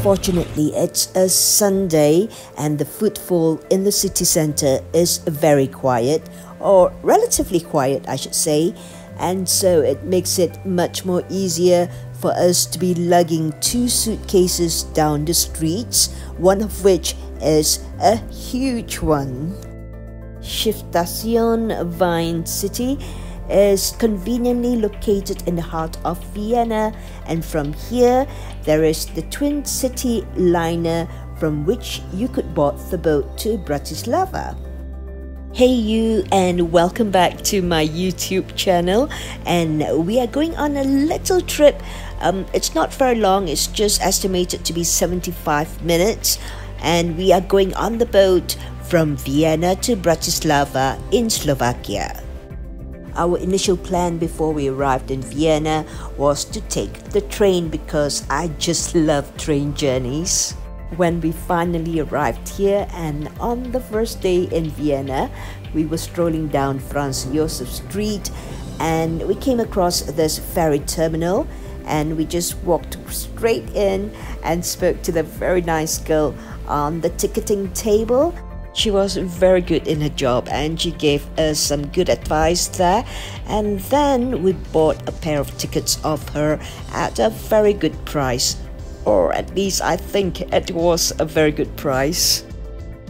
Fortunately, it's a Sunday and the footfall in the city centre is very quiet, or relatively quiet I should say, and so it makes it much more easier for us to be lugging 2 suitcases down the streets, one of which is a huge one. Station Vine City is conveniently located in the heart of Vienna, and from here there is the Twin City liner from which you could board the boat to Bratislava. Hey you, and welcome back to my YouTube channel, and we are going on a little trip. It's not very long, it's just estimated to be 75 minutes, and we are going on the boat from Vienna to Bratislava in Slovakia. Our initial plan before we arrived in Vienna was to take the train because I just love train journeys. When we finally arrived here, and on the first day in Vienna, we were strolling down Franz Josef Street and we came across this ferry terminal, and we just walked straight in and spoke to the very nice girl on the ticketing table. She was very good in her job and she gave us some good advice there, and then we bought a pair of tickets of her at a very good price, or at least I think it was a very good price.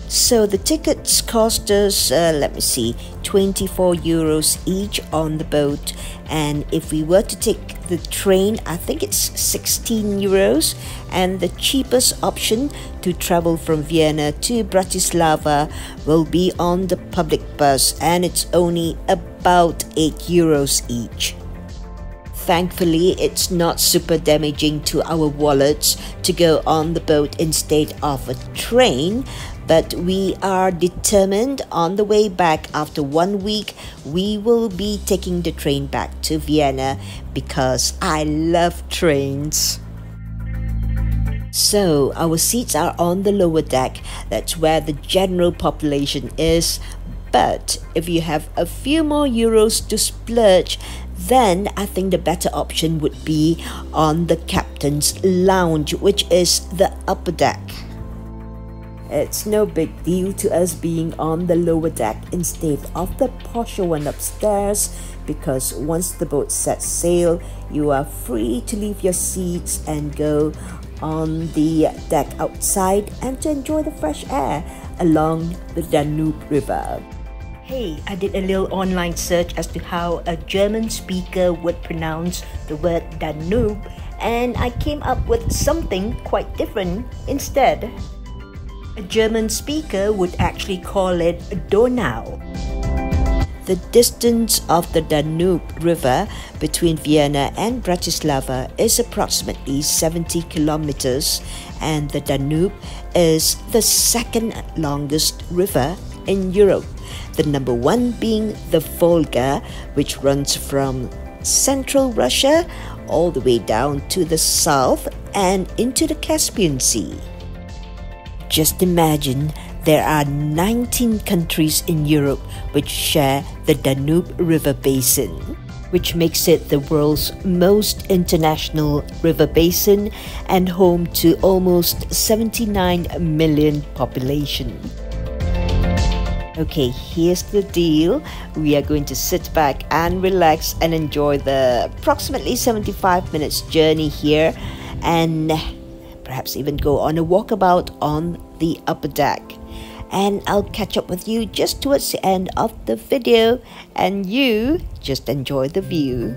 So the tickets cost us, let me see, 24 euros each on the boat, and if we were to take the train, I think it's 16 euros, and the cheapest option to travel from Vienna to Bratislava will be on the public bus, and it's only about 8 euros each. Thankfully, it's not super damaging to our wallets to go on the boat instead of a train, but we are determined on the way back after 1 week we will be taking the train back to Vienna because I love trains. So our seats are on the lower deck, that's where the general population is, but if you have a few more euros to splurge, then I think the better option would be on the captain's lounge, which is the upper deck. It's no big deal to us being on the lower deck instead of the posher one upstairs, because once the boat sets sail, you are free to leave your seats and go on the deck outside and to enjoy the fresh air along the Danube River. Hey, I did a little online search as to how a German speaker would pronounce the word Danube, and I came up with something quite different instead. A German speaker would actually call it Donau. The distance of the Danube River between Vienna and Bratislava is approximately 70 kilometers, and the Danube is the second longest river in Europe, the number one being the Volga, which runs from central Russia all the way down to the south and into the Caspian Sea. Just imagine, there are 19 countries in Europe which share the Danube River basin, which makes it the world's most international river basin and home to almost 79 million population. Okay, here's the deal. We are going to sit back and relax and enjoy the approximately 75 minutes journey here, and perhaps even go on a walkabout on the upper deck. And I'll catch up with you just towards the end of the video, and you just enjoy the view.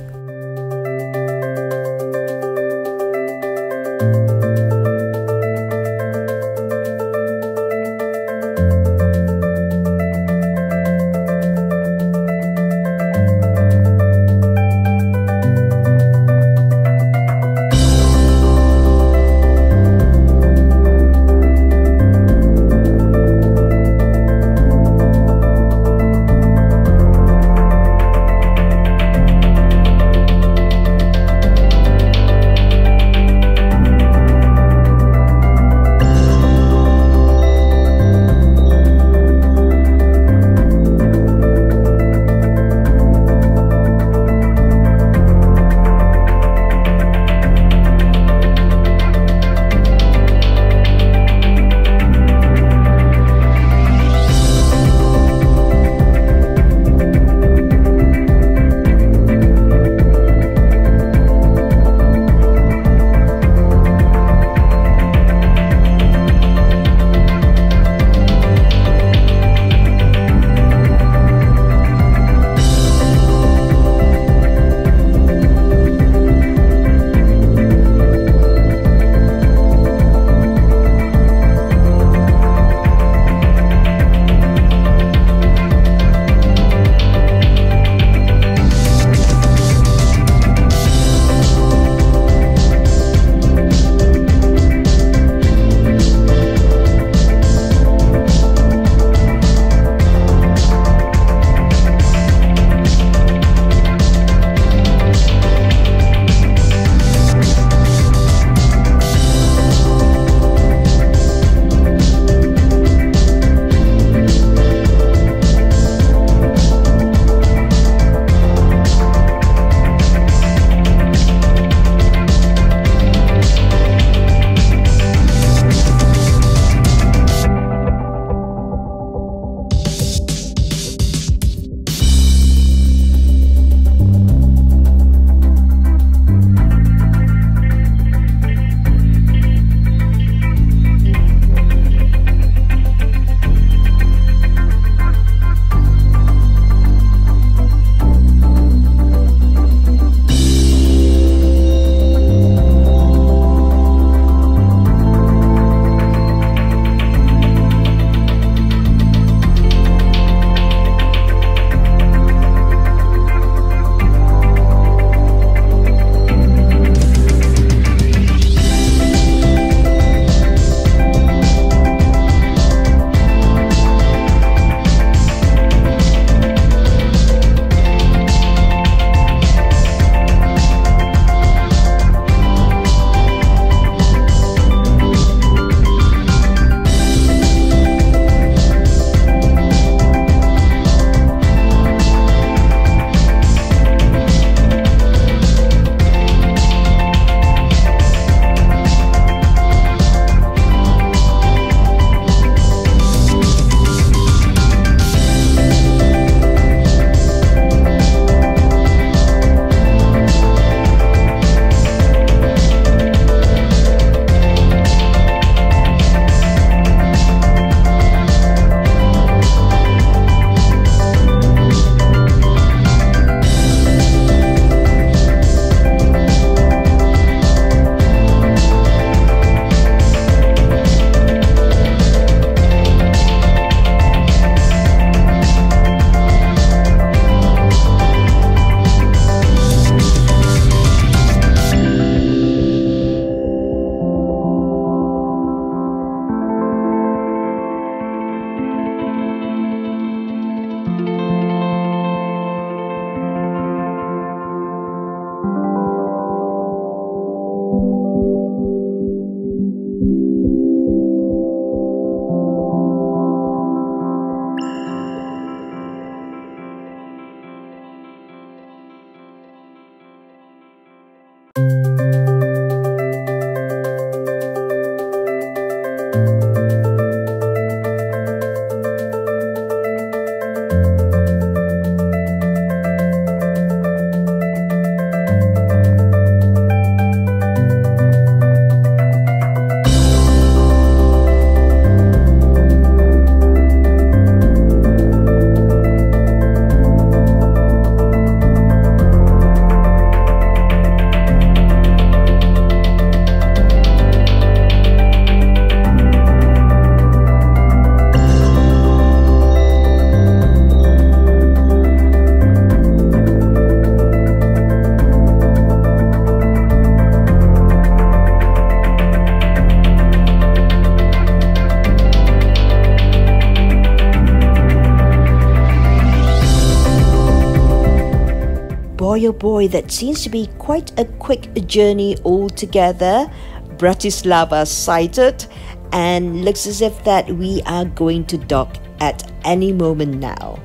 oh boy, that seems to be quite a quick journey altogether. Bratislava sighted, and looks as if that we are going to dock at any moment now.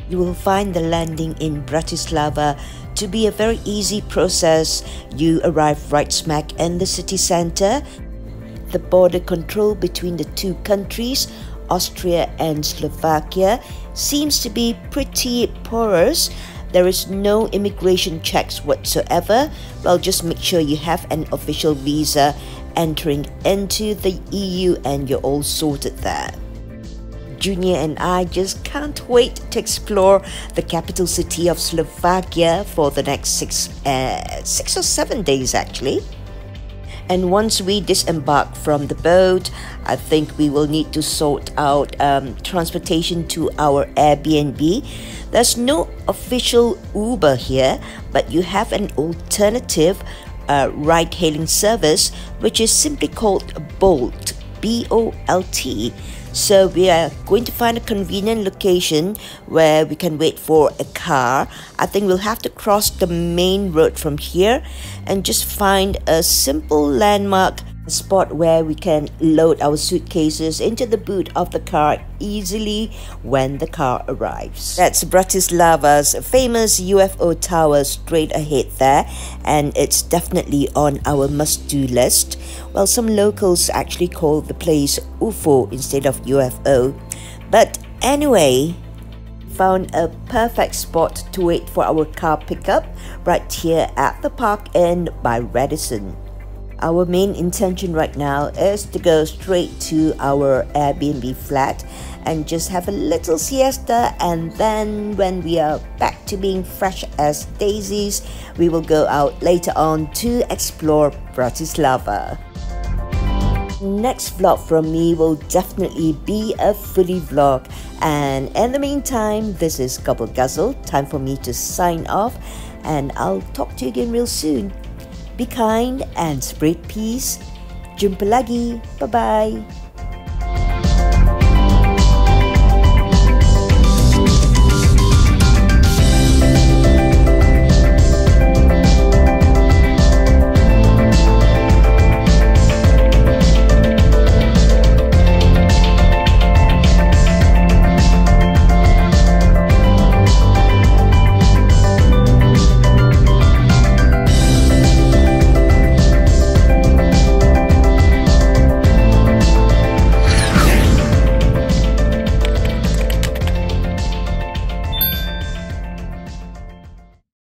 You will find the landing in Bratislava to be a very easy process. You arrive right smack in the city center. The border control between the two countries, Austria and Slovakia, seems to be pretty porous. There is no immigration checks whatsoever. Well, just make sure you have an official visa entering into the EU and you're all sorted there. Junior and I just can't wait to explore the capital city of Slovakia for the next 6 or 7 days actually. And once we disembark from the boat, I think we will need to sort out transportation to our Airbnb. There's no official Uber here, but you have an alternative ride-hailing service, which is simply called Bolt, B-O-L-T. So we are going to find a convenient location where we can wait for a car. I think we'll have to cross the main road from here and just find a simple landmark spot where we can load our suitcases into the boot of the car easily when the car arrives. That's Bratislava's famous UFO tower straight ahead there, and it's definitely on our must-do list. Well, some locals actually call the place UFO instead of UFO. But anyway, found a perfect spot to wait for our car pickup right here at the Park Inn by Radisson. Our main intention right now is to go straight to our Airbnb flat and just have a little siesta, and then when we are back to being fresh as daisies, we will go out later on to explore Bratislava. Next vlog from me will definitely be a foodie vlog, and in the meantime, this is Gobble Guzzle, time for me to sign off, and I'll talk to you again real soon. Be kind and spread peace. Jumpa lagi. Bye-bye.